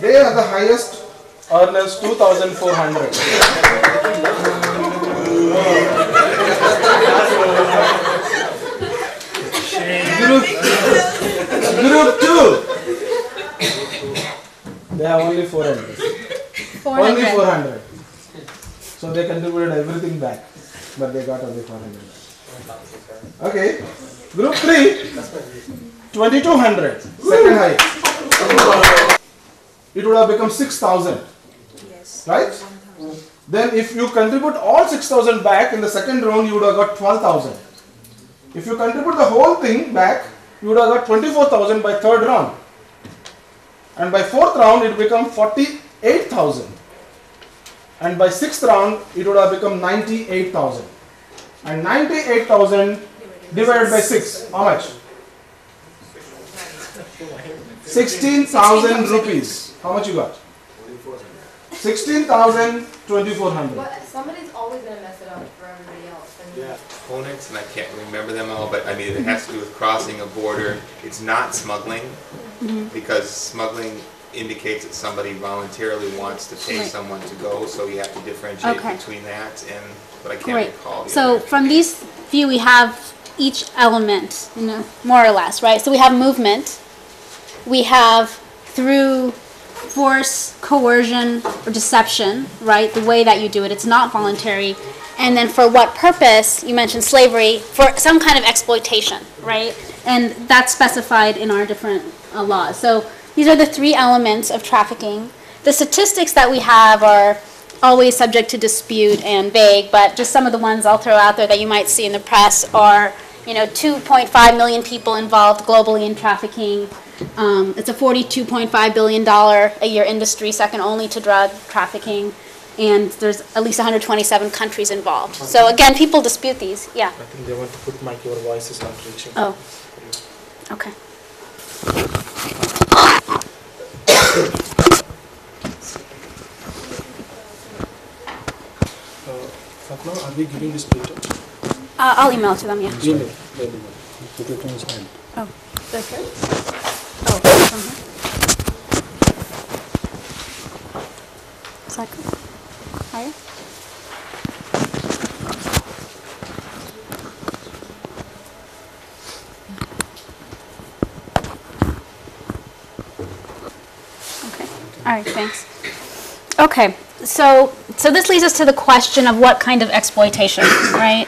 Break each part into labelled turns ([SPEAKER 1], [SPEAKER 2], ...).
[SPEAKER 1] They are the highest earners, 2,400. Group 2. They have only 400.
[SPEAKER 2] 400.
[SPEAKER 1] Only 400. So they contributed everything back, but they got only 400. Okay. Group 3, 2,200. Second highest. It would have become 6,000.
[SPEAKER 2] Yes.
[SPEAKER 1] Right? Then if you contribute all 6,000 back in the second round, you would have got 12,000. If you contribute the whole thing back, you would have got 24,000 by third round. And by fourth round, it become 48,000. And by sixth round, it would have become 98,000. And 98,000 divided by 6, how much? 16,000 rupees. How much you got? 16,000, 2,400.
[SPEAKER 3] But somebody's always going to mess it up for everybody else.
[SPEAKER 4] Yeah, opponents, and I can't remember them all, but I mean, it has to do with crossing a border. It's not smuggling, because smuggling indicates that somebody voluntarily wants to pay someone to go, so you have to differentiate between that and, but I can't recall.
[SPEAKER 2] So from these few, we have each element, more or less, right? So we have movement, we have through force, coercion, or deception, right? The way that you do it, it's not voluntary. And then for what purpose? You mentioned slavery, for some kind of exploitation, right? And that's specified in our different laws. So these are the 3 elements of trafficking. The statistics that we have are always subject to dispute and vague, but just some of the ones I'll throw out there that you might see in the press are, 2.5 million people involved globally in trafficking. It's a $42.5 billion a year industry, second only to drug trafficking. And there's at least 127 countries involved. So again, people dispute these. Yeah.
[SPEAKER 5] I think they want to put Mike, your voice is not reaching.
[SPEAKER 2] Oh. Okay.
[SPEAKER 5] Fatma, are we giving this paper?
[SPEAKER 2] I'll email it to them, yeah.
[SPEAKER 5] Email.
[SPEAKER 2] Oh, that's here? Oh, from here? Is that good? Higher? Okay. All right, thanks. Okay, so this leads us to the question of what kind of exploitation, right?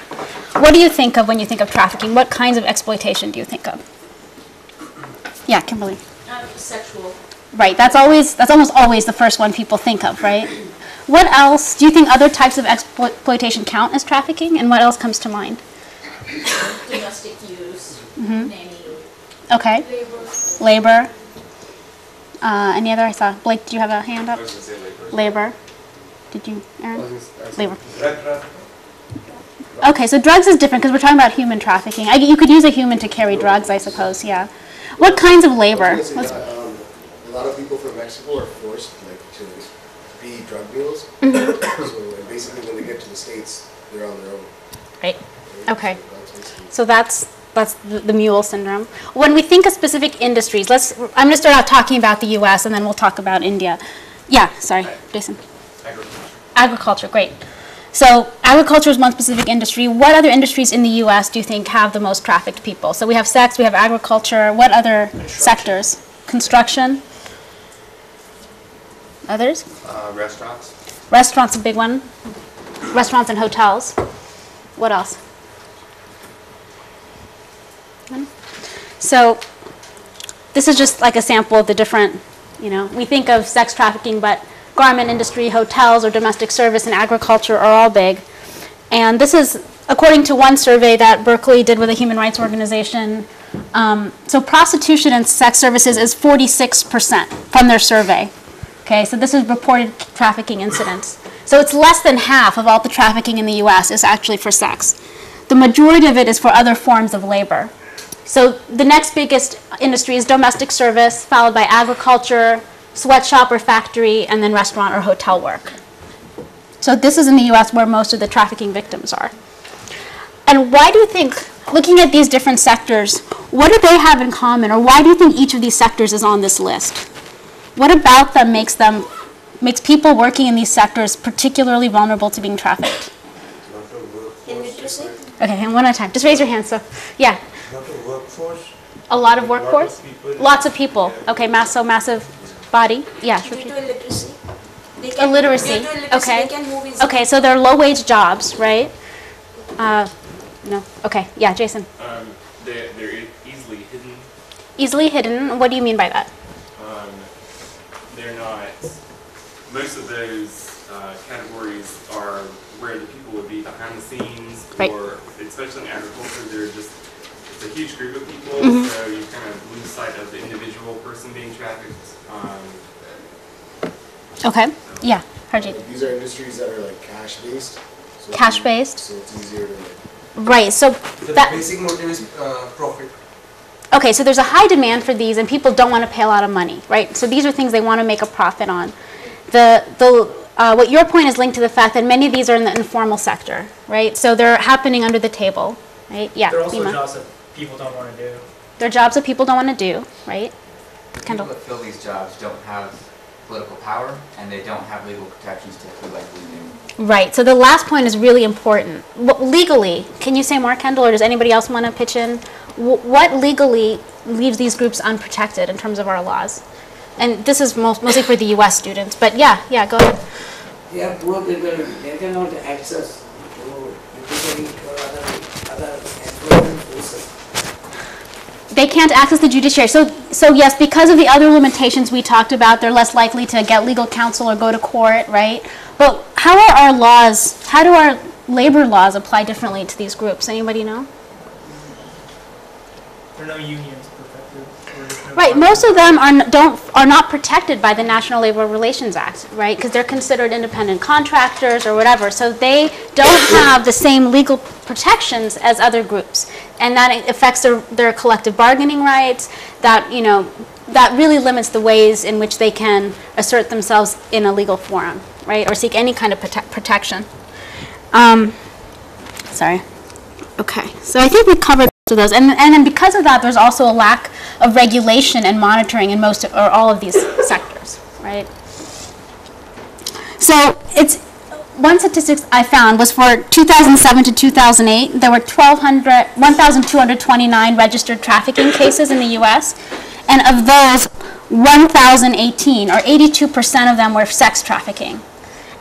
[SPEAKER 2] What do you think of when you think of trafficking? What kinds of exploitation do you think of? Yeah, Kimberly.
[SPEAKER 3] Sexual.
[SPEAKER 2] Right, that's almost always the first one people think of, right? What else, do you think other types of exploitation count as trafficking? And what else comes to mind?
[SPEAKER 3] Domestic use, nanny.
[SPEAKER 2] Okay. Labor. Any other? I saw. Blake, did you have a hand up?
[SPEAKER 4] I was going to say labor.
[SPEAKER 2] Labor. Did you, Aaron? Labor. Okay, so drugs is different because we're talking about human trafficking. You could use a human to carry drugs, I suppose, yeah. What kinds of labor?
[SPEAKER 6] A lot of people from Mexico are forced to be drug mules. So and basically when they get to the States, they're on their own.
[SPEAKER 2] Right. Okay. So that's the mule syndrome. When we think of specific industries, I'm going to start out talking about the U.S. and then we'll talk about India. Yeah, sorry, Jason.
[SPEAKER 4] Agriculture.
[SPEAKER 2] Agriculture, great. So agriculture is one specific industry. What other industries in the U.S. do you think have the most trafficked people? So we have sex, we have agriculture. What other sectors? Construction? Others?
[SPEAKER 4] Restaurants.
[SPEAKER 2] Restaurants, a big one. Restaurants and hotels. What else? So this is just like a sample of the different, we think of sex trafficking, but garment industry, hotels, or domestic service and agriculture are all big. And this is according to one survey that Berkeley did with a human rights organization. So prostitution and sex services is 46% from their survey. Okay, so this is reported trafficking incidents. So it's less than half of all the trafficking in the U.S. is actually for sex. The majority of it is for other forms of labor. So the next biggest industry is domestic service, followed by agriculture, sweatshop or factory, and then restaurant or hotel work. So this is in the U.S. where most of the trafficking victims are. And why do you think, looking at these different sectors, what do they have in common, or why do you think each of these sectors is on this list? What about them makes people working in these sectors particularly vulnerable to being trafficked?
[SPEAKER 3] Illiteracy?
[SPEAKER 2] Okay, and one at a time. Just raise your hand. So, yeah.
[SPEAKER 7] Not a workforce.
[SPEAKER 2] A lot of workforce?
[SPEAKER 7] People.
[SPEAKER 2] Lots of people. Okay, massive body. Yeah.
[SPEAKER 3] Due to illiteracy.
[SPEAKER 2] Illiteracy.
[SPEAKER 3] Due to illiteracy,
[SPEAKER 2] Okay.
[SPEAKER 3] they can move easily.
[SPEAKER 2] Okay, so they're low-wage jobs, right? No. Okay. Yeah, Jason.
[SPEAKER 8] They're easily hidden.
[SPEAKER 2] Easily hidden. What do you mean by that?
[SPEAKER 8] They're not. Most of those categories are where the people would be behind the scenes,
[SPEAKER 2] Right.
[SPEAKER 8] or especially in agriculture, it's a huge group of people,
[SPEAKER 2] Mm-hmm.
[SPEAKER 8] so you kind of lose sight of the individual person being trafficked.
[SPEAKER 2] Okay. Yeah, Harjeet.
[SPEAKER 6] These are industries that are like cash-based. So
[SPEAKER 2] Cash-based?
[SPEAKER 6] So it's easier to
[SPEAKER 2] Right. So
[SPEAKER 7] The
[SPEAKER 2] that.
[SPEAKER 7] basic motive is profit.
[SPEAKER 2] Okay, so there's a high demand for these, and people don't want to pay a lot of money, right? So these are things they want to make a profit on. What your point is linked to the fact that many of these are in the informal sector, right? So they're happening under the table, right? Yeah.
[SPEAKER 9] There are also
[SPEAKER 2] Lima.
[SPEAKER 9] jobs that people don't want to do.
[SPEAKER 2] They're jobs that people don't want to do, right?
[SPEAKER 10] The
[SPEAKER 2] Kendall.
[SPEAKER 10] people that fill these jobs don't have political power, and they don't have legal protections typically like we do.
[SPEAKER 2] Right. So the last point is really important. Legally, can you say more, Kendall, or does anybody else want to pitch in? What legally leaves these groups unprotected in terms of our laws? And this is mostly for the U.S. students, but yeah, go ahead.
[SPEAKER 11] They are poor people, they cannot access to judiciary or other employment places.
[SPEAKER 2] They can't access the judiciary. So yes, because of the other limitations we talked about, they're less likely to get legal counsel or go to court, right? But how do our labor laws apply differently to these groups? Anybody know?
[SPEAKER 9] There are no unions protected. Or there's no
[SPEAKER 2] Right, most of them are not protected by the National Labor Relations Act, right? Because they're considered independent contractors or whatever. So they don't have the same legal protections as other groups, and that affects their collective bargaining rights. That really limits the ways in which they can assert themselves in a legal forum, right, or seek any kind of protection. Sorry. Okay, so I think we covered most of those, and then because of that, there's also a lack of regulation and monitoring in most or all of these sectors, right? So one statistics I found was for 2007 to 2008, there were 1,229 registered trafficking cases in the U.S., and of those, 1,018, or 82% of them were sex trafficking.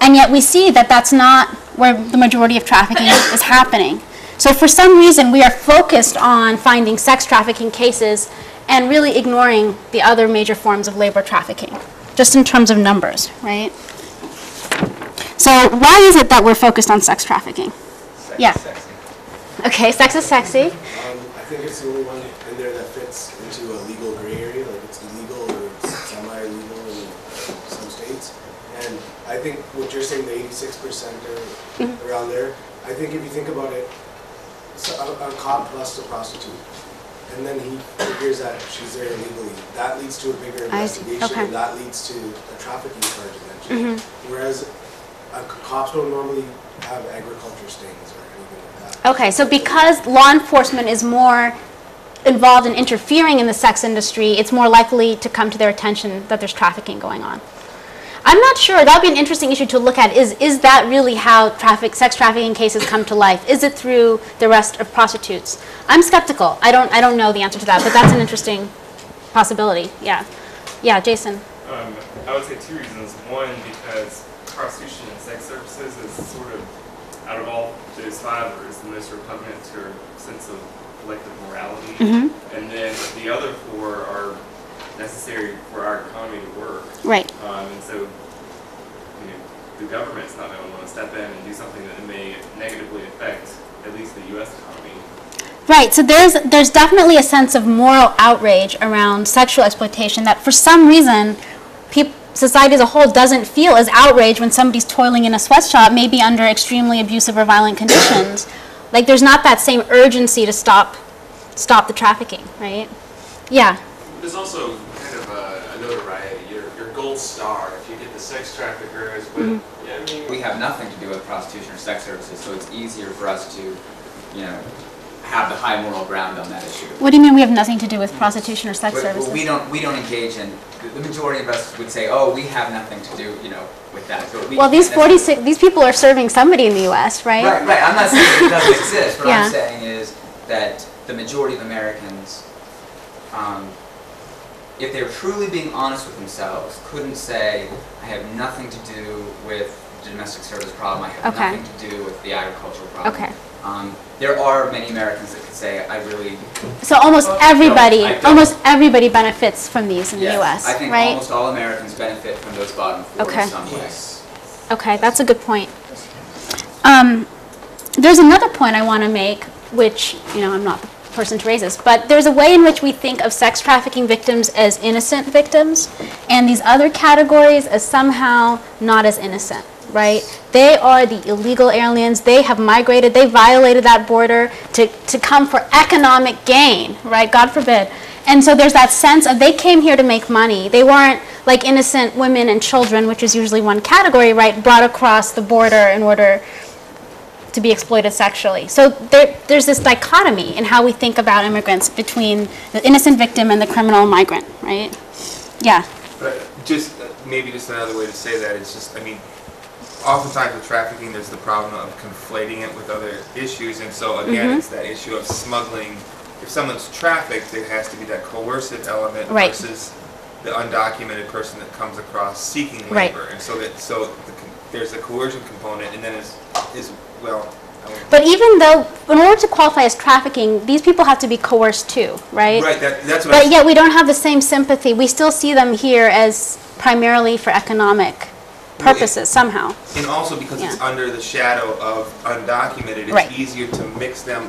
[SPEAKER 2] And yet we see that that's not where the majority of trafficking is happening. So for some reason, we are focused on finding sex trafficking cases and really ignoring the other major forms of labor trafficking, just in terms of numbers, right? So why is it that we're focused on sex trafficking?
[SPEAKER 10] Sex
[SPEAKER 2] Yeah.
[SPEAKER 10] is sexy.
[SPEAKER 2] Okay, sex is sexy.
[SPEAKER 6] I think it's the only one in there that fits into a legal gray area, like it's illegal or it's semi-illegal in some states. And I think what you're saying, the 86% or around there, I think if you think about it, so a cop busts a prostitute, and then he figures that she's there illegally. That leads to a bigger
[SPEAKER 2] I see.
[SPEAKER 6] investigation,
[SPEAKER 2] Okay.
[SPEAKER 6] and that leads to a trafficking charge eventually. Whereas cops don't normally have agriculture stings or anything like that.
[SPEAKER 2] Okay, so because law enforcement is more involved in interfering in the sex industry, it's more likely to come to their attention that there's trafficking going on. I'm not sure. That would be an interesting issue to look at. Is that really how sex trafficking cases come to life? Is it through the arrest of prostitutes? I'm skeptical. I don't know the answer to that, but that's an interesting possibility. Yeah, Jason.
[SPEAKER 8] I would say two reasons. One, because prostitution and sex services is sort of, out of all those five, is the most repugnant to our sense of collective morality. And then the other four are necessary for our economy to work.
[SPEAKER 2] Right.
[SPEAKER 8] And so, the government's not going to want to step in and do something that may negatively affect at least the U.S. economy.
[SPEAKER 2] Right, so there's definitely a sense of moral outrage around sexual exploitation that for some reason society as a whole doesn't feel as outraged when somebody's toiling in a sweatshop, maybe under extremely abusive or violent conditions. Like there's not that same urgency to stop the trafficking, right? Yeah.
[SPEAKER 12] There's also kind of a notoriety. Your gold star if you get the sex traffickers, but yeah, I mean,
[SPEAKER 10] We have nothing to do with prostitution or sex services, so it's easier for us to, have the high moral ground on that issue.
[SPEAKER 2] What do you mean we have nothing to do with prostitution or sex
[SPEAKER 10] Well,
[SPEAKER 2] services?
[SPEAKER 10] we don't engage in, the majority of us would say, oh, we have nothing to do, with that. But
[SPEAKER 2] Well, these 46, these people are serving somebody in the U.S., right?
[SPEAKER 10] Right. I'm not saying it doesn't exist. What
[SPEAKER 2] Yeah.
[SPEAKER 10] I'm saying is that the majority of Americans, if they were truly being honest with themselves, couldn't say, I have nothing to do with the domestic service problem, I have
[SPEAKER 2] Okay.
[SPEAKER 10] nothing to do with the agricultural problem.
[SPEAKER 2] Okay.
[SPEAKER 10] There are many Americans that could say, I really...
[SPEAKER 2] So almost everybody,
[SPEAKER 10] I don't.
[SPEAKER 2] almost everybody benefits from these in the
[SPEAKER 10] Yes,
[SPEAKER 2] U.S.,
[SPEAKER 10] I think
[SPEAKER 2] right?
[SPEAKER 10] almost all Americans benefit from those bottom four
[SPEAKER 2] Okay.
[SPEAKER 10] in some way.
[SPEAKER 2] Okay, that's a good point. There's another point I want to make, which, I'm not the person to raise this, but there's a way in which we think of sex trafficking victims as innocent victims, and these other categories as somehow not as innocent, right? They are the illegal aliens. They have migrated. They violated that border to come for economic gain, right? God forbid. And so there's that sense of they came here to make money. They weren't like innocent women and children, which is usually one category, right, brought across the border in order to be exploited sexually. So there's this dichotomy in how we think about immigrants between the innocent victim and the criminal migrant, right? Yeah.
[SPEAKER 4] But maybe just another way to say that is oftentimes with trafficking, there's the problem of conflating it with other issues, and so again, it's that issue of smuggling. If someone's trafficked, there has to be that coercive element versus the undocumented person that comes across seeking labor, and so there's a coercion component, and then
[SPEAKER 2] But even though, in order to qualify as trafficking, these people have to be coerced too, right?
[SPEAKER 4] Right. That's what.
[SPEAKER 2] But yet we don't have the same sympathy. We still see them here as primarily for economic purposes somehow.
[SPEAKER 4] And also because it's under the shadow of undocumented, it's easier to mix them.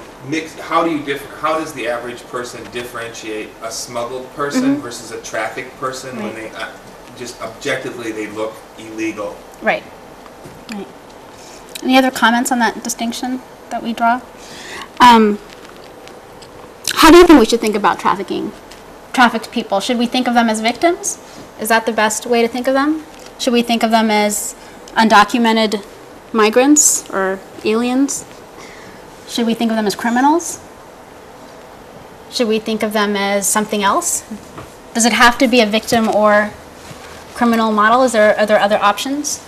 [SPEAKER 4] How does the average person differentiate a smuggled person versus a trafficked person when they just objectively they look illegal?
[SPEAKER 2] Right. Right. Any other comments on that distinction that we draw? How do you think we should think about trafficked people? Should we think of them as victims? Is that the best way to think of them? Should we think of them as undocumented migrants or aliens? Should we think of them as criminals? Should we think of them as something else? Does it have to be a victim or criminal model? Are there other options?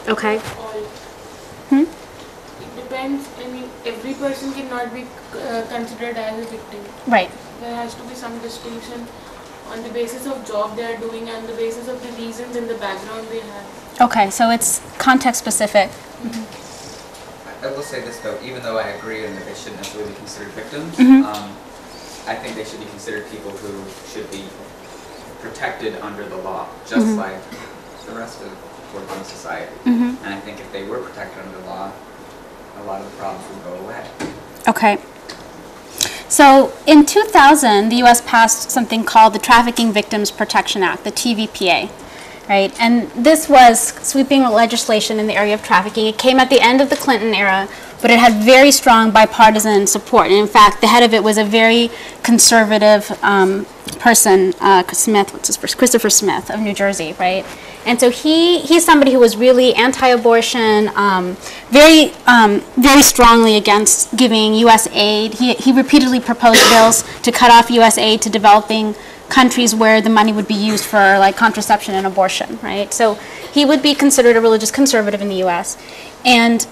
[SPEAKER 2] Okay.
[SPEAKER 13] It depends. Every person cannot be considered as a victim.
[SPEAKER 2] Right.
[SPEAKER 13] There has to be some distinction on the basis of job they are doing and the basis of the reasons in the background they have.
[SPEAKER 2] Okay, so it's context specific.
[SPEAKER 10] I will say this though, even though I agree in that they shouldn't necessarily be considered victims, I think they should be considered people who should be protected under the law, just like the rest of working society. And I think if they were protected under the law, a lot of the problems would go away.
[SPEAKER 2] Okay. So in 2000, the U.S. passed something called the Trafficking Victims Protection Act, the TVPA, right? And this was sweeping legislation in the area of trafficking. It came at the end of the Clinton era, but it had very strong bipartisan support. And in fact, the head of it was a very conservative person, Christopher Smith of New Jersey, right? And so he's somebody who was really anti-abortion, very strongly against giving U.S. aid. He repeatedly proposed bills to cut off U.S. aid to developing countries where the money would be used for like contraception and abortion, right? So he would be considered a religious conservative in the U.S. And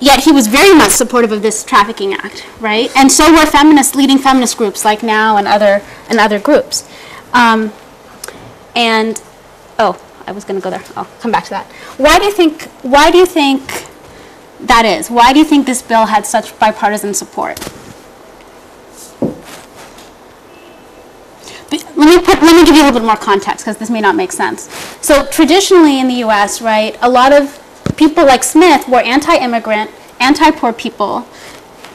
[SPEAKER 2] yet he was very much supportive of this Trafficking Act, right? And so were leading feminist groups like NOW and other groups. I was going to go there. I'll come back to that. Why do you think that is? Why do you think this bill had such bipartisan support? Let me give you a little bit more context because this may not make sense. So traditionally in the U.S., right, a lot of people like Smith were anti-immigrant, anti-poor people,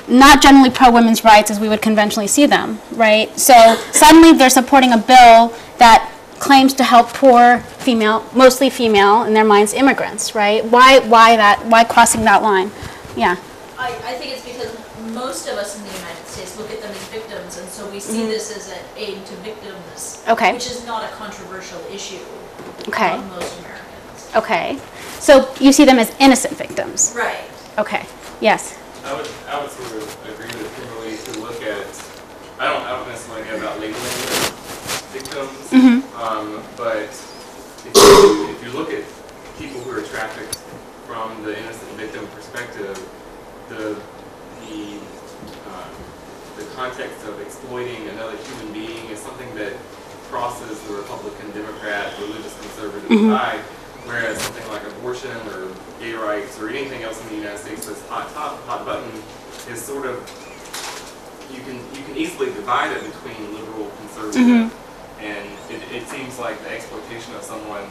[SPEAKER 2] not generally pro-women's rights as we would conventionally see them, right? So suddenly they're supporting a bill that claims to help poor female, mostly female in their minds, immigrants, right? Why crossing that line? Yeah.
[SPEAKER 14] I think it's because most of us in the United States look at them as victims, and so we see this as an aid to victims,
[SPEAKER 2] Okay.
[SPEAKER 14] which is not a controversial issue
[SPEAKER 2] Okay.
[SPEAKER 14] among most Americans.
[SPEAKER 2] Okay. So you see them as innocent victims.
[SPEAKER 14] Right.
[SPEAKER 2] Okay. Yes.
[SPEAKER 8] I would sort of agree with Kimberly to look at. I don't necessarily know about labeling victims, but if you look at people who are trafficked from the innocent victim perspective, the context of exploiting another human being is something that crosses the Republican, Democrat, religious, conservative divide, whereas something like abortion or gay rights or anything else in the United States that's hot button is sort of, you can easily divide it between liberal, conservative, and it seems like the exploitation of someone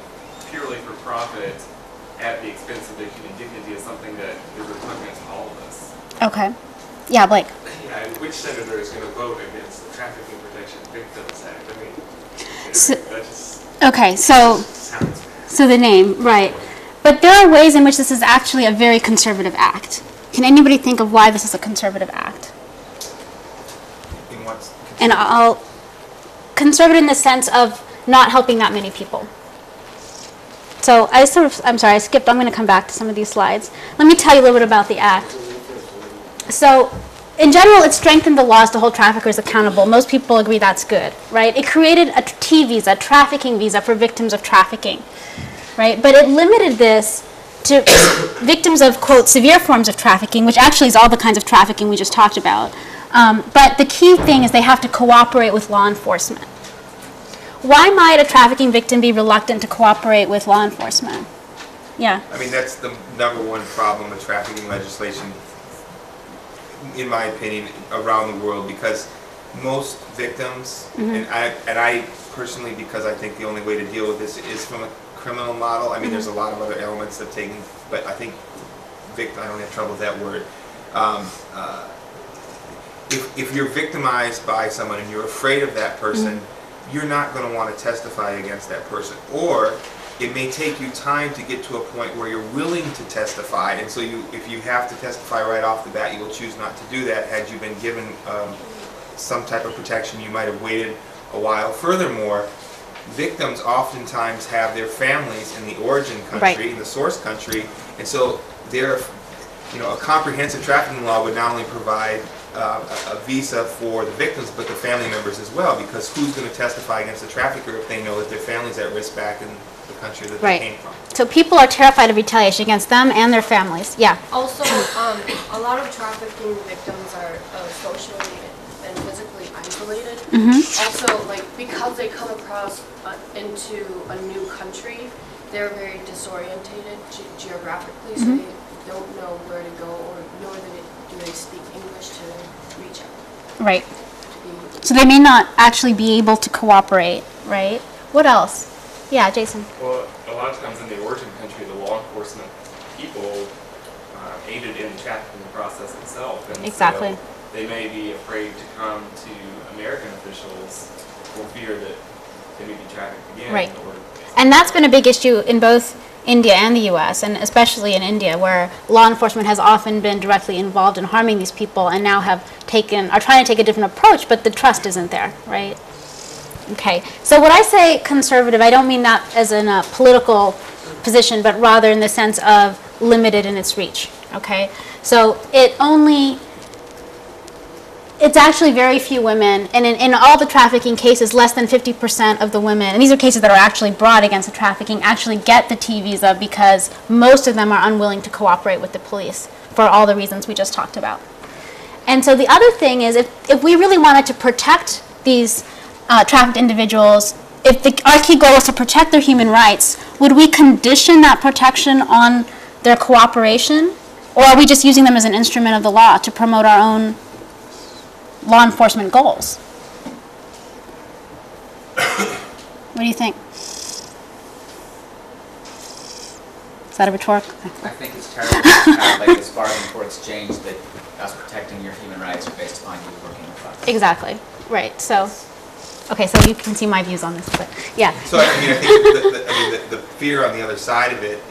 [SPEAKER 8] purely for profit at the expense of their human dignity is something that is repugnant to all of us.
[SPEAKER 2] Okay. Yeah, Blake.
[SPEAKER 12] Yeah, and which senator is going to vote against the Trafficking Protection Victims Act? I mean,
[SPEAKER 2] So,
[SPEAKER 12] that just
[SPEAKER 2] okay, so the name, right. But there are ways in which this is actually a very conservative act. Can anybody think of why this is a conservative act?
[SPEAKER 4] In what?
[SPEAKER 2] And conservative in the sense of not helping that many people. So I'm sorry, I skipped. I'm going to come back to some of these slides. Let me tell you a little bit about the act. So in general, it strengthened the laws to hold traffickers accountable. Most people agree that's good, right? It created a T visa, trafficking visa for victims of trafficking, right? But it limited this to victims of, quote, severe forms of trafficking, which actually is all the kinds of trafficking we just talked about. But the key thing is they have to cooperate with law enforcement. Why might a trafficking victim be reluctant to cooperate with law enforcement? Yeah.
[SPEAKER 4] I mean, that's the #1 problem with trafficking legislation, in my opinion, around the world, because most victims, and I personally, because I think the only way to deal with this is from a criminal model. I mean, there's a lot of other elements of taking, but I think I don't have trouble with that word. If you're victimized by someone and you're afraid of that person, you're not going to want to testify against that person. Or it may take you time to get to a point where you're willing to testify, and so if you have to testify right off the bat, you will choose not to do that. Had you been given some type of protection, you might have waited a while. Furthermore, victims oftentimes have their families in the origin country, in the source country, and so a comprehensive trafficking law would not only provide a visa for the victims, but the family members as well, because who's going to testify against the trafficker if they know that their family's at risk back in the country that they came from?
[SPEAKER 2] So people are terrified of retaliation against them and their families. Yeah.
[SPEAKER 3] Also, a lot of trafficking victims are socially and physically isolated. Also, like, because they come across into a new country, they're very disorientated geographically, so they don't know where to go, or nor do they speak English to reach out.
[SPEAKER 2] Right. So they may not actually be able to cooperate, right? What else? Yeah, Jason.
[SPEAKER 8] Well, a lot of times in the origin country, the law enforcement people aided in the trafficking process itself. And
[SPEAKER 2] exactly.
[SPEAKER 8] So they may be afraid to come to American officials for fear that they may be trafficked again.
[SPEAKER 2] Right. And that's been a big issue in both India and the U.S., and especially in India, where law enforcement has often been directly involved in harming these people, and now are trying to take a different approach, but the trust isn't there, right? Okay, so when I say conservative, I don't mean that as in a political position, but rather in the sense of limited in its reach, okay? So it's actually very few women, and in all the trafficking cases, less than 50% of the women, and these are cases that are actually brought against the trafficking, actually get the T visa because most of them are unwilling to cooperate with the police for all the reasons we just talked about. And so the other thing is, if we really wanted to protect these trafficked individuals, if our key goal is to protect their human rights, would we condition that protection on their cooperation? Or are we just using them as an instrument of the law to promote our own law enforcement goals? What do you think? Is that a rhetorical?
[SPEAKER 10] I think it's terrible to have like this bargain for exchange that us protecting your human rights are based upon you working with us.
[SPEAKER 2] Exactly. Right. So, okay. So you can see my views on this, but yeah.
[SPEAKER 4] So I think the fear on the other side of it,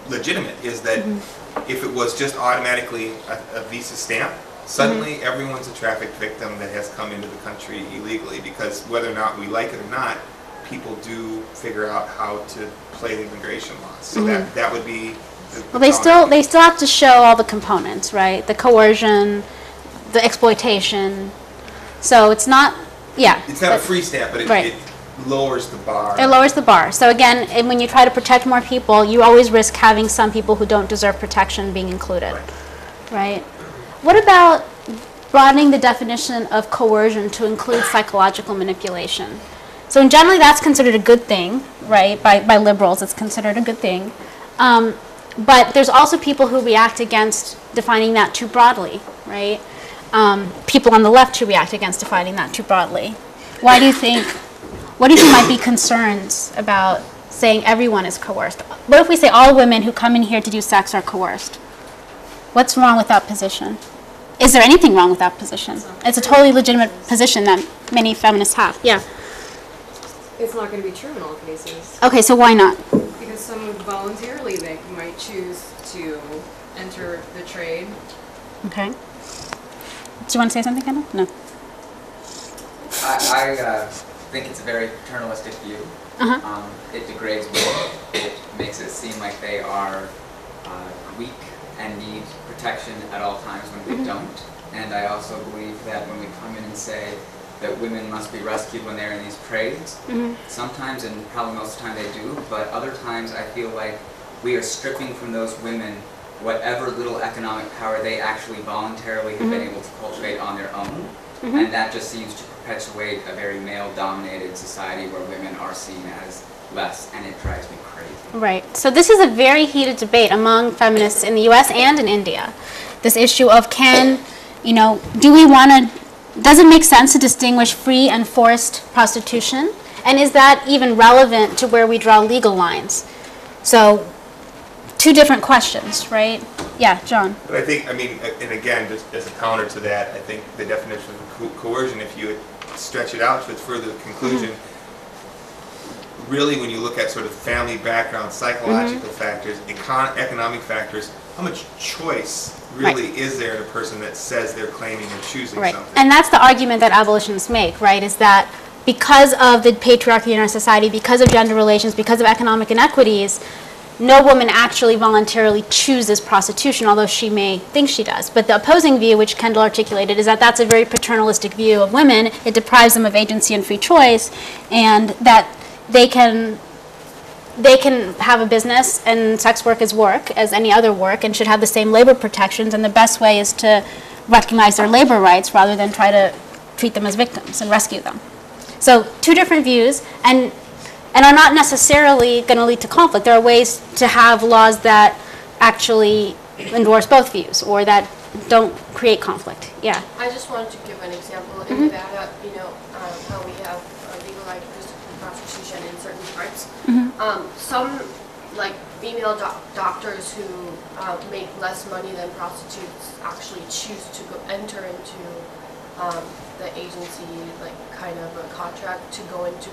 [SPEAKER 4] legitimate, is that if it was just automatically a visa stamp, suddenly everyone's a trafficked victim that has come into the country illegally, because whether or not we like it or not, people do figure out how to play the immigration laws. So that would be.
[SPEAKER 2] Well, they still have to show all the components, right? The coercion, the exploitation. So it's not,
[SPEAKER 4] It's not a free stamp, but it lowers the bar.
[SPEAKER 2] It lowers the bar. So again, when you try to protect more people, you always risk having some people who don't deserve protection being included, right? What about broadening the definition of coercion to include psychological manipulation? So generally that's considered a good thing, right? By liberals, it's considered a good thing. But there's also people who react against defining that too broadly, right? People on the left who react against defining that too broadly. What do you think might be concerns about saying everyone is coerced? What if we say all women who come in here to do sex are coerced? What's wrong with that position? Is there anything wrong with that position? It's a totally legitimate position that many feminists have. Yeah.
[SPEAKER 15] It's not going to be true in all cases.
[SPEAKER 2] Okay, so why not?
[SPEAKER 15] Because someone voluntarily they might choose to enter the trade.
[SPEAKER 2] Okay. Do you want to say something, Kendall? No.
[SPEAKER 10] I think it's a very paternalistic view. It degrades women. It makes it seem like they are weak and need protection at all times when they don't. And I also believe that when we come in and say that women must be rescued when they're in these trades, sometimes, and probably most of the time they do, but other times I feel like we are stripping from those women whatever little economic power they actually voluntarily have been able to cultivate on their own. And that just seems to perpetuate a very male-dominated society where women are seen as less, and it drives me crazy.
[SPEAKER 2] Right. So this is a very heated debate among feminists in the US and in India. This issue of does it make sense to distinguish free and forced prostitution? And is that even relevant to where we draw legal lines? So, two different questions, right? Yeah, John.
[SPEAKER 4] But I think, and again, just as a counter to that, I think the definition of coercion, if you stretch it out to its further conclusion, really when you look at sort of family background, psychological factors, economic factors, how much choice really is there in a person that says they're claiming and choosing something?
[SPEAKER 2] And that's the argument that abolitionists make, right, is that because of the patriarchy in our society, because of gender relations, because of economic inequities, no woman actually voluntarily chooses prostitution, although she may think she does. But the opposing view, which Kendall articulated, is that that's a very paternalistic view of women. It deprives them of agency and free choice, and that they can have a business, and sex work is work as any other work, and should have the same labor protections, and the best way is to recognize their labor rights rather than try to treat them as victims and rescue them. So two different views, and are not necessarily going to lead to conflict. There are ways to have laws that actually endorse both views or that don't create conflict. Yeah.
[SPEAKER 3] I just wanted to give an example in Nevada, how we have legalized prostitution in certain parts. Some female doctors who make less money than prostitutes actually choose to enter into the agency, kind of a contract to go into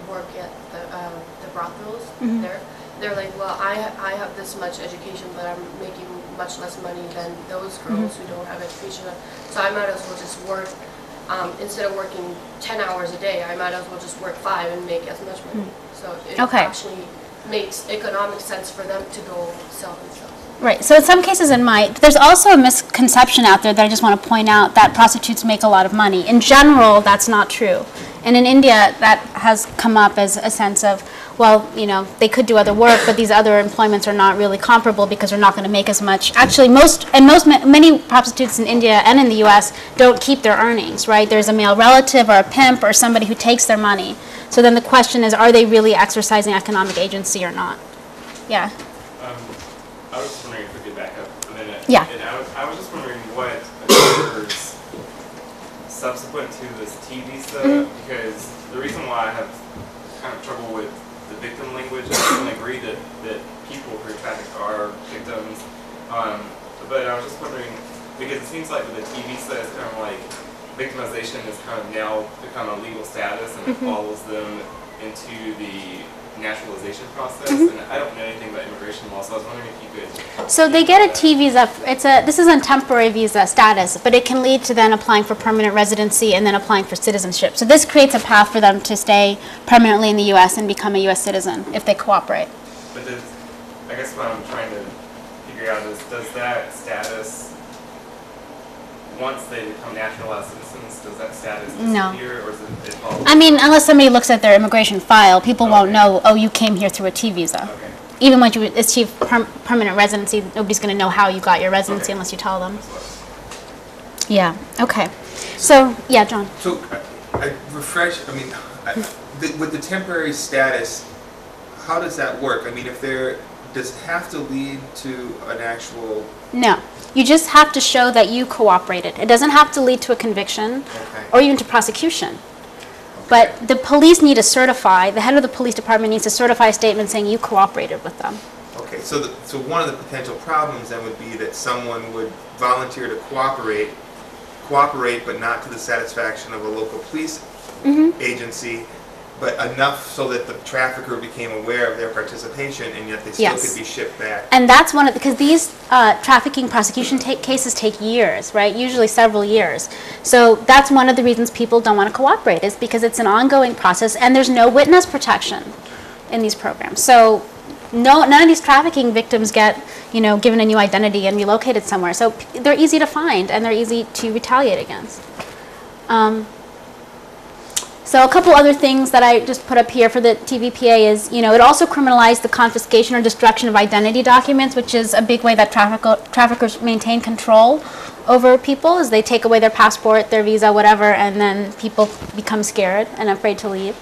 [SPEAKER 3] work at the brothels. They're like, well, I have this much education, but I'm making much less money than those girls who don't have education. So I might as well just work, instead of working 10 hours a day, I might as well just work 5 and make as much money. So it actually makes economic sense for them to go sell themselves.
[SPEAKER 2] Right. So in some cases it might. But there's also a misconception out there that I just want to point out, that prostitutes make a lot of money. In general, that's not true. And in India, that has come up as a sense of, well, they could do other work, but these other employments are not really comparable because they're not going to make as much. Actually, many prostitutes in India and in the U.S. don't keep their earnings, right? There's a male relative or a pimp or somebody who takes their money. So then the question is, are they really exercising economic agency or not? Yeah.
[SPEAKER 8] I was just wondering if we could back up a minute.
[SPEAKER 2] Yeah.
[SPEAKER 8] And I was just wondering what occurs subsequent to this TV stuff, because the reason why I have kind of trouble with the victim language, I don't agree that people who are trafficked are victims, but I was just wondering, because it seems like with the TV stuff, it's kind of like victimization has kind of now become a legal status, and it follows them into the naturalization process, and I don't know anything about immigration law, so I was wondering if you could.
[SPEAKER 2] So they get a T visa. This is a temporary visa status, but it can lead to then applying for permanent residency and then applying for citizenship. So this creates a path for them to stay permanently in the U.S. and become a U.S. citizen if they cooperate.
[SPEAKER 8] But I guess what I'm trying to figure out is, does that status, once they become naturalized citizens, does that status disappear, or is it follow?
[SPEAKER 2] I mean, unless somebody looks at their immigration file, people won't know, oh, you came here through a T visa.
[SPEAKER 8] Okay.
[SPEAKER 2] Even when you achieve permanent residency, nobody's going to know how you got your residency unless you tell them. Yeah, okay. So, yeah, John.
[SPEAKER 4] So, with the temporary status, how does that work? I mean, does it have to lead to an actual...
[SPEAKER 2] No. You just have to show that you cooperated. It doesn't have to lead to a conviction or even to prosecution. But the police need to certify, the head of the police department needs to certify a statement saying you cooperated with them.
[SPEAKER 4] Okay, so one of the potential problems then would be that someone would volunteer to cooperate but not to the satisfaction of a local police agency, but enough so that the trafficker became aware of their participation, and yet they still could be shipped back.
[SPEAKER 2] And that's because these trafficking prosecution cases take years, right? Usually several years. So that's one of the reasons people don't want to cooperate, is because it's an ongoing process and there's no witness protection in these programs. So none of these trafficking victims get, given a new identity and relocated somewhere. So they're easy to find and they're easy to retaliate against. So a couple other things that I just put up here for the TVPA is, it also criminalized the confiscation or destruction of identity documents, which is a big way that traffickers maintain control over people, is they take away their passport, their visa, whatever, and then people become scared and afraid to leave.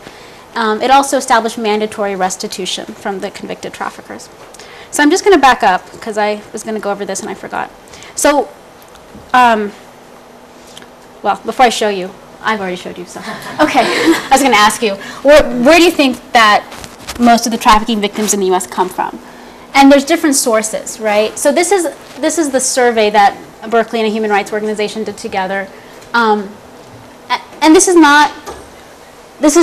[SPEAKER 2] It also established mandatory restitution from the convicted traffickers. So I'm just going to back up because I was going to go over this and I forgot. So, well, before I show you, I've already showed you, so. Okay, I was going to ask you, where do you think that most of the trafficking victims in the U.S. come from? And there's different sources, right? So this is the survey that Berkeley and a human rights organization did together. And this is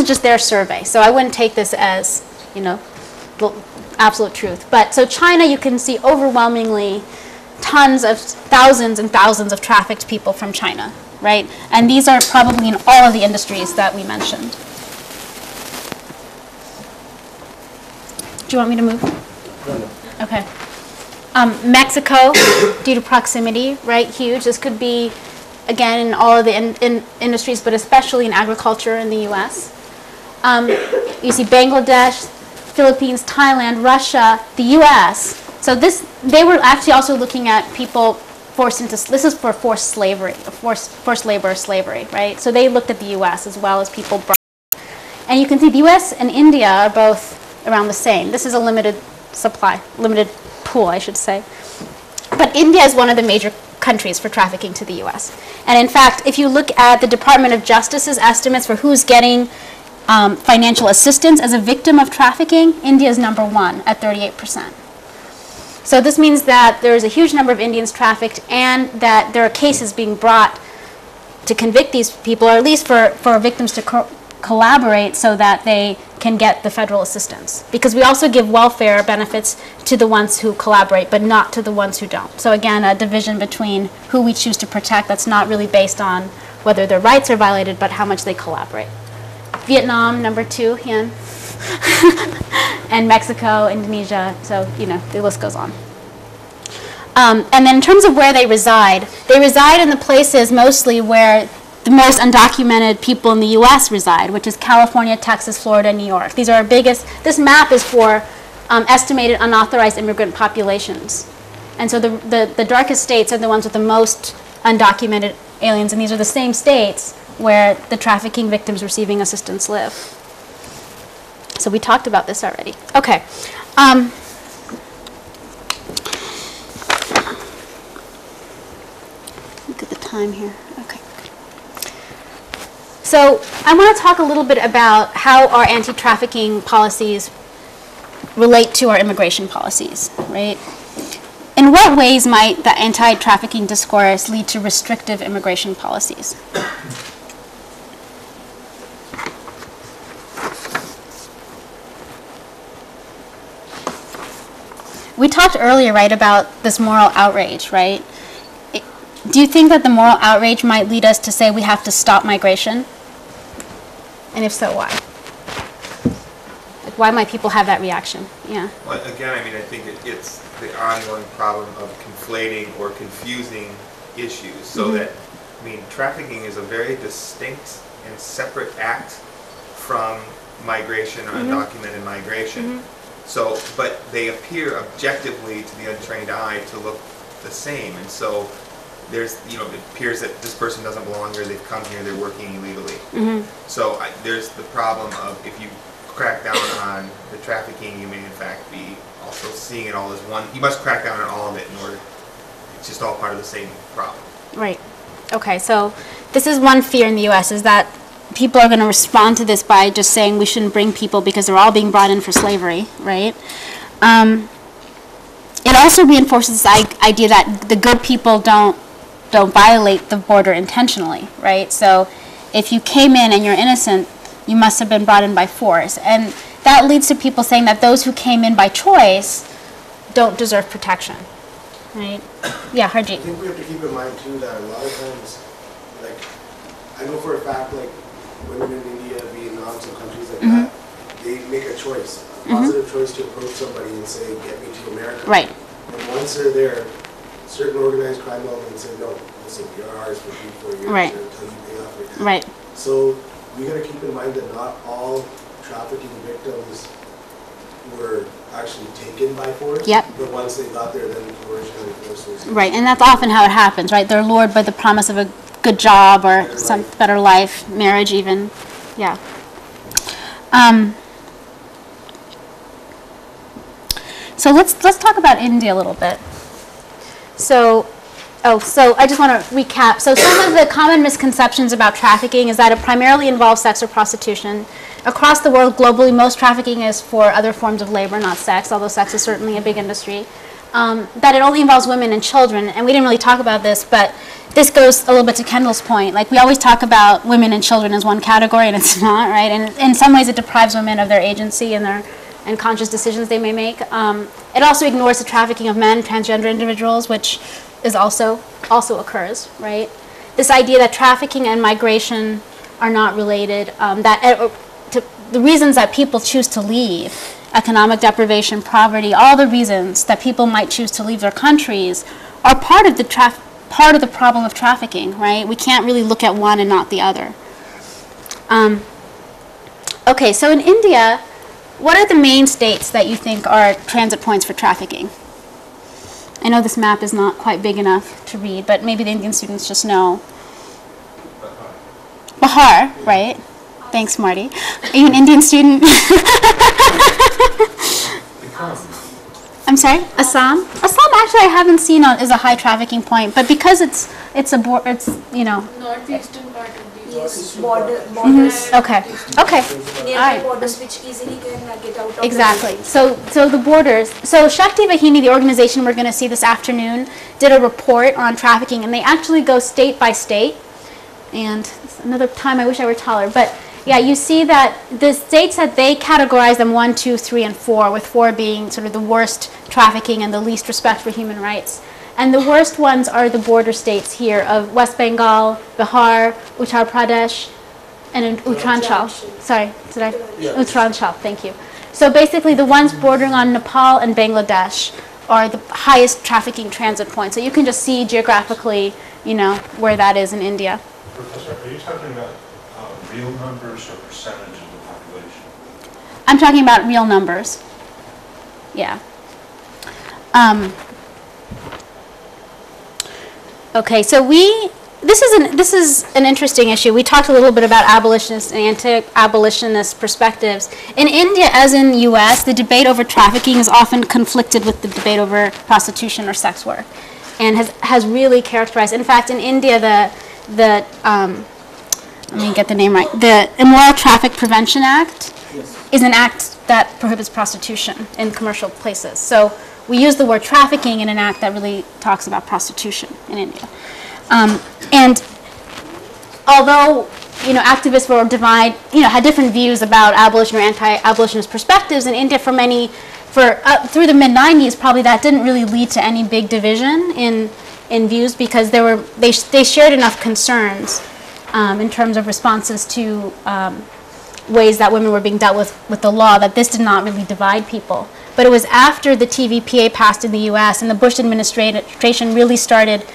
[SPEAKER 2] just their survey, so I wouldn't take this as, the absolute truth. But so China, you can see overwhelmingly thousands and thousands of trafficked people from China. Right? And these are probably in all of the industries that we mentioned. Do you want me to move? No. Okay. Mexico, due to proximity, right? Huge. This could be, again, in all of the industries, but especially in agriculture in the U.S. You see Bangladesh, Philippines, Thailand, Russia, the U.S. So they were actually also looking at people this is for forced slavery, forced labor slavery, right? So they looked at the U.S. as well as people brought. And you can see the U.S. and India are both around the same. This is a limited pool, I should say. But India is one of the major countries for trafficking to the U.S. And in fact, if you look at the Department of Justice's estimates for who's getting financial assistance as a victim of trafficking, India is #1 at 38%. So this means that there is a huge number of Indians trafficked and that there are cases being brought to convict these people, or at least for victims to collaborate so that they can get the federal assistance. Because we also give welfare benefits to the ones who collaborate, but not to the ones who don't. So again, a division between who we choose to protect that's not really based on whether their rights are violated, but how much they collaborate. Vietnam, #2, Hien. And Mexico, Indonesia, so, the list goes on. And then in terms of where they reside in the places mostly where the most undocumented people in the U.S. reside, which is California, Texas, Florida, New York. These are our biggest. This map is for estimated unauthorized immigrant populations. And so the darkest states are the ones with the most undocumented aliens, and these are the same states where the trafficking victims receiving assistance live. So we talked about this already. Okay. Look at the time here. Okay. So I want to talk a little bit about how our anti-trafficking policies relate to our immigration policies, right? In what ways might the anti-trafficking discourse lead to restrictive immigration policies? we talked earlier, right, about this moral outrage, right? Do you think that the moral outrage might lead us to say we have to stop migration? And if so, why? Like, why might people have that reaction? Yeah.
[SPEAKER 4] Well, again, I mean, I think it's the ongoing problem of conflating or confusing issues. So that, I mean, trafficking is a very distinct and separate act from migration or undocumented migration. So, but they appear objectively to the untrained eye to look the same. And so there's, you know, it appears that this person doesn't belong here, they've come here, they're working illegally. So there's the problem of if you crack down on the trafficking, you may in fact be also seeing it all as one. You must crack down on all of it in order, it's just all part of the same problem.
[SPEAKER 2] Right. Okay, so this is one fear in the U.S. is that people are going to respond to this by just saying we shouldn't bring people because they're all being brought in for slavery, right? It also reinforces this idea that the good people don't violate the border intentionally, right? So if you came in and you're innocent, you must have been brought in by force. And that leads to people saying that those who came in by choice don't deserve protection, right? Yeah, Harjeet.
[SPEAKER 6] I think we have to keep in mind too that a lot of times, like, I know for a fact, like, women in India, Vietnam, some countries like that, they make a choice, a positive choice to approach somebody and say, get me to America.
[SPEAKER 2] Right.
[SPEAKER 6] And once they're there, certain organized crime elements say, no, listen, you're ours for 3-4 years
[SPEAKER 2] Right.
[SPEAKER 6] until you pay off your debt.
[SPEAKER 2] Right.
[SPEAKER 6] So we got to keep in mind that not all trafficking victims were actually taken by force.
[SPEAKER 2] Yep.
[SPEAKER 6] But once they got there, then coercion and force was used.
[SPEAKER 2] Right, and that's often how it happens, right? They're lured by the promise of a good job or some better life, marriage even. Yeah. So let's talk about India a little bit. So I just want to recap. So some of the common misconceptions about trafficking is that it primarily involves sex or prostitution. Across the world, globally, most trafficking is for other forms of labor, not sex, although sex is certainly a big industry. That it only involves women and children, and we didn't really talk about this, but this goes a little bit to Kendall's point. Like, we always talk about women and children as one category, and it's not, right? And in some ways, it deprives women of their agency and conscious decisions they may make. It also ignores the trafficking of men, transgender individuals, which is also occurs, right? This idea that trafficking and migration are not related, the reasons that people choose to leave, economic deprivation, poverty, all the reasons that people might choose to leave their countries are part of the problem of trafficking, right? We can't really look at one and not the other. Okay, so in India, what are the main states that you think are transit points for trafficking? I know this map is not quite big enough to read, but maybe the Indian students just know. Bihar, right? Thanks, Marty. Are you an Indian student? I'm sorry, Assam. Assam, actually, I haven't seen is a high trafficking point, but because it's you know.
[SPEAKER 13] Northeastern part of the
[SPEAKER 11] borders.
[SPEAKER 2] Okay.
[SPEAKER 11] Nearby borders which easily can get out of.
[SPEAKER 2] Exactly. So the borders. So Shakti Vahini, the organization we're going to see this afternoon, did a report on trafficking, and they actually go state by state. And another time, I wish I were taller, but yeah, you see that the states that they categorize them 1, 2, 3, and 4, with 4 being sort of the worst trafficking and the least respect for human rights. And the worst ones are the border states here of West Bengal, Bihar, Uttar Pradesh, and Uttaranchal. Sorry, did I? Yeah. Uttaranchal, thank you. So basically the ones bordering on Nepal and Bangladesh are the highest trafficking transit points. So you can just see geographically, you know, where that is in India.
[SPEAKER 16] Professor, are you talking about real numbers or percentage of the population?
[SPEAKER 2] I'm talking about real numbers. Yeah. Okay, so this is an interesting issue. We talked a little bit about abolitionist and anti-abolitionist perspectives. In India, as in the U.S., the debate over trafficking is often conflicted with the debate over prostitution or sex work, and has really characterized. In fact, in India, let me get the name right. The Immoral Traffic Prevention Act is an act that prohibits prostitution in commercial places. So we use the word trafficking in an act that really talks about prostitution in India. And although, you know, activists were had different views about abolition or anti-abolitionist perspectives in India for many for through the mid-90s, probably that didn't really lead to any big division in views, because they shared enough concerns in terms of responses to ways that women were being dealt with the law, that this did not really divide people. But it was after the TVPA passed in the U.S. and the Bush administration really started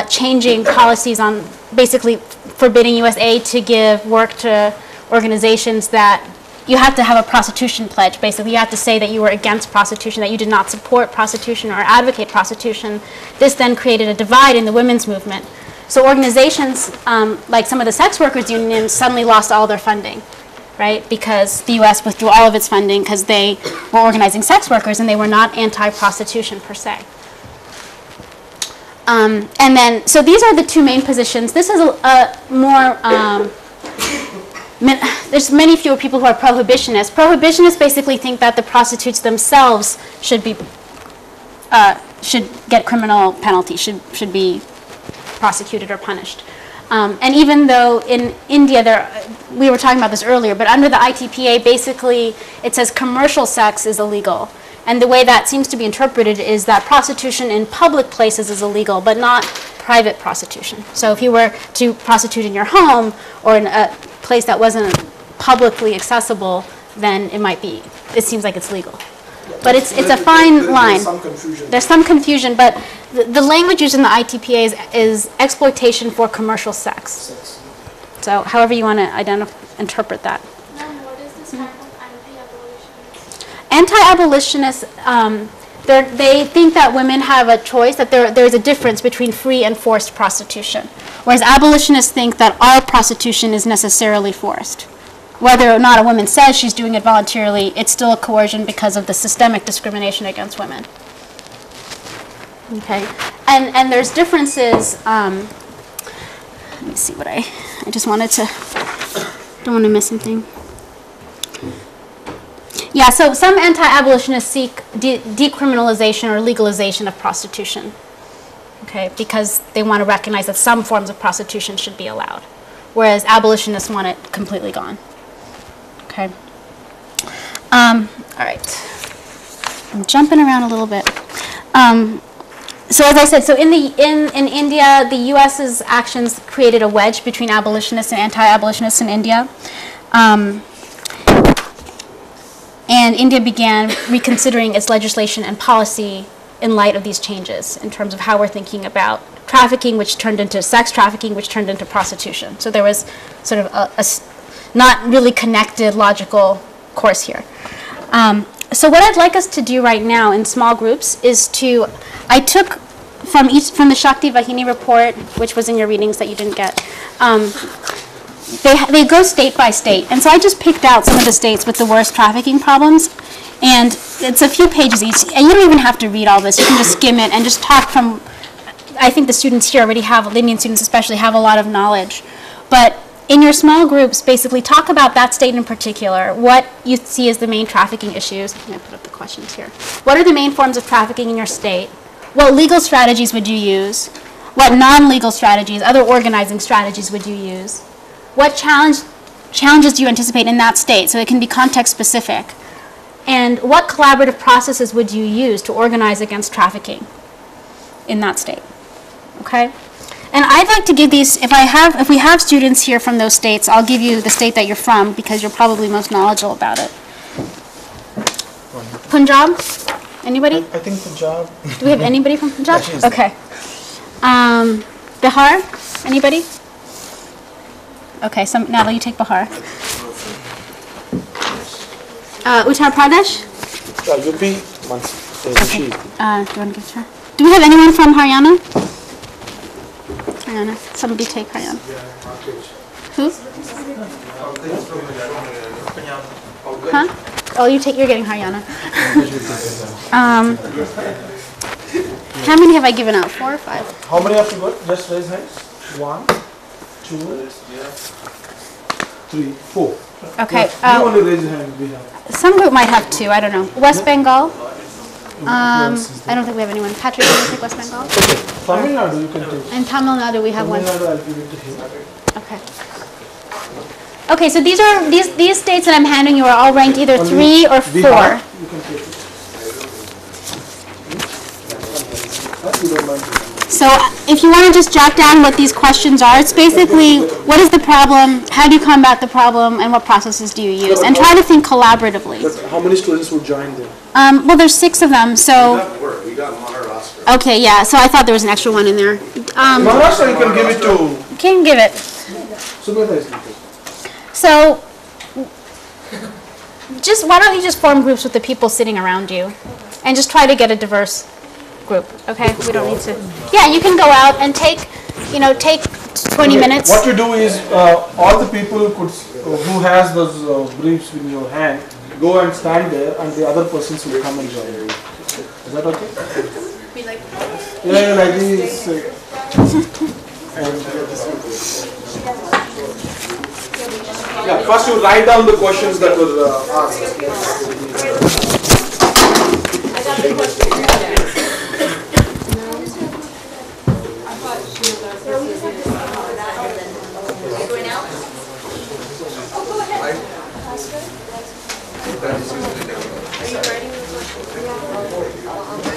[SPEAKER 2] changing policies on basically forbidding U.S. aid to give work to organizations, that you have to have a prostitution pledge. Basically, you have to say that you were against prostitution, that you did not support prostitution or advocate prostitution. This then created a divide in the women's movement. So organizations like some of the sex workers unions suddenly lost all their funding, right? Because the U.S. withdrew all of its funding because they were organizing sex workers and they were not anti-prostitution per se. And then, so these are the two main positions. This is a more, there's many fewer people who are prohibitionists. Prohibitionists basically think that the prostitutes themselves should get criminal penalties, should be prosecuted or punished. And even though in India, we were talking about this earlier, but under the ITPA, basically it says commercial sex is illegal. And the way that seems to be interpreted is that prostitution in public places is illegal, but not private prostitution. So if you were to prostitute in your home or in a place that wasn't publicly accessible, then it seems like it's legal. But it's a fine line.
[SPEAKER 1] There's some confusion.
[SPEAKER 2] There's some confusion, but the language used in the ITPA is exploitation for commercial sex. So however you want to interpret that.
[SPEAKER 13] What is this kind of
[SPEAKER 2] Anti-abolitionists, they think that women have a choice, that there's a difference between free and forced prostitution. Whereas abolitionists think that all prostitution is necessarily forced. Whether or not a woman says she's doing it voluntarily, it's still a coercion because of the systemic discrimination against women. Okay, and there's differences. Let me see what I just wanted to, don't want to miss something. Yeah, so some anti-abolitionists seek decriminalization or legalization of prostitution, okay, because they want to recognize that some forms of prostitution should be allowed, whereas abolitionists want it completely gone. Okay. All right. I'm jumping around a little bit. So as I said, so in India, the U.S.'s actions created a wedge between abolitionists and anti-abolitionists in India. And India began reconsidering its legislation and policy in light of these changes in terms of how we're thinking about trafficking, which turned into sex trafficking, which turned into prostitution. So there was sort of a not really connected logical course here. So what I'd like us to do right now in small groups is I took from the Shakti Vahini report, which was in your readings that you didn't get, they go state by state. And so I just picked out some of the states with the worst trafficking problems. And it's a few pages each. And you don't even have to read all this. You can just skim it and just talk from, I think the students here already have, the Indian students especially, have a lot of knowledge. But in your small groups, basically talk about that state in particular, what you see as the main trafficking issues. I'm going to put up the questions here. What are the main forms of trafficking in your state? What legal strategies would you use? What non-legal strategies, other organizing strategies would you use? What challenges do you anticipate in that state? So it can be context specific. And what collaborative processes would you use to organize against trafficking in that state? Okay? And I'd like to give these, if we have students here from those states, I'll give you the state that you're from because you're probably most knowledgeable about it. Punjab? Anybody?
[SPEAKER 5] I think Punjab.
[SPEAKER 2] Do we have anybody from Punjab?
[SPEAKER 5] Yeah, she's
[SPEAKER 2] okay. Bihar? Anybody? Okay, Natalie, you take Bihar. Uttar Pradesh?
[SPEAKER 5] UP,
[SPEAKER 2] okay. Do you want to give it to her? Do we have anyone from Haryana? Haryana. Somebody take Haryana. Who? Huh? Oh, you're getting Haryana. How many have I given out? 4 or 5?
[SPEAKER 1] How many have you got? Just raise hands. 1, 2, 3, 4.
[SPEAKER 2] Okay.
[SPEAKER 1] You only raise your hand. We have.
[SPEAKER 2] Some group might have 2. I don't know. West Bengal. I don't think we have anyone. Patrick, can you take West Bengal?
[SPEAKER 1] Okay. Tamil Nadu, you can take.
[SPEAKER 2] In Tamil Nadu, we have
[SPEAKER 1] Tamil
[SPEAKER 2] one.
[SPEAKER 1] Nadu, I'll give it to him.
[SPEAKER 2] Okay. Okay, so these states that I'm handing you are all ranked either 3 or 4.
[SPEAKER 1] Bihar, you can take it. if you don't mind.
[SPEAKER 2] So if you want to just jot down what these questions are, it's basically what is the problem, how do you combat the problem, and what processes do you use? And try to think collaboratively.
[SPEAKER 5] But how many students would join them?
[SPEAKER 2] Well, there's 6 of them, so...
[SPEAKER 6] We got Maharashtra.
[SPEAKER 2] Okay, yeah, so I thought there was an extra one in there.
[SPEAKER 1] Maharashtra, you can give it to...
[SPEAKER 2] You can give it.
[SPEAKER 1] Subheta is good.
[SPEAKER 2] So, why don't you just form groups with the people sitting around you, and just try to get a diverse group, okay? We don't need to... Yeah, you can go out and take 20 minutes.
[SPEAKER 1] What you do is, all the people who has those briefs in your hand, go and stand there, and the other persons will come and join you. Is that okay?
[SPEAKER 3] Be like,
[SPEAKER 1] Yeah, like this. Yeah, first you write down the questions that were asked.
[SPEAKER 14] Going out? Oh, go ahead.
[SPEAKER 3] are you writing the question?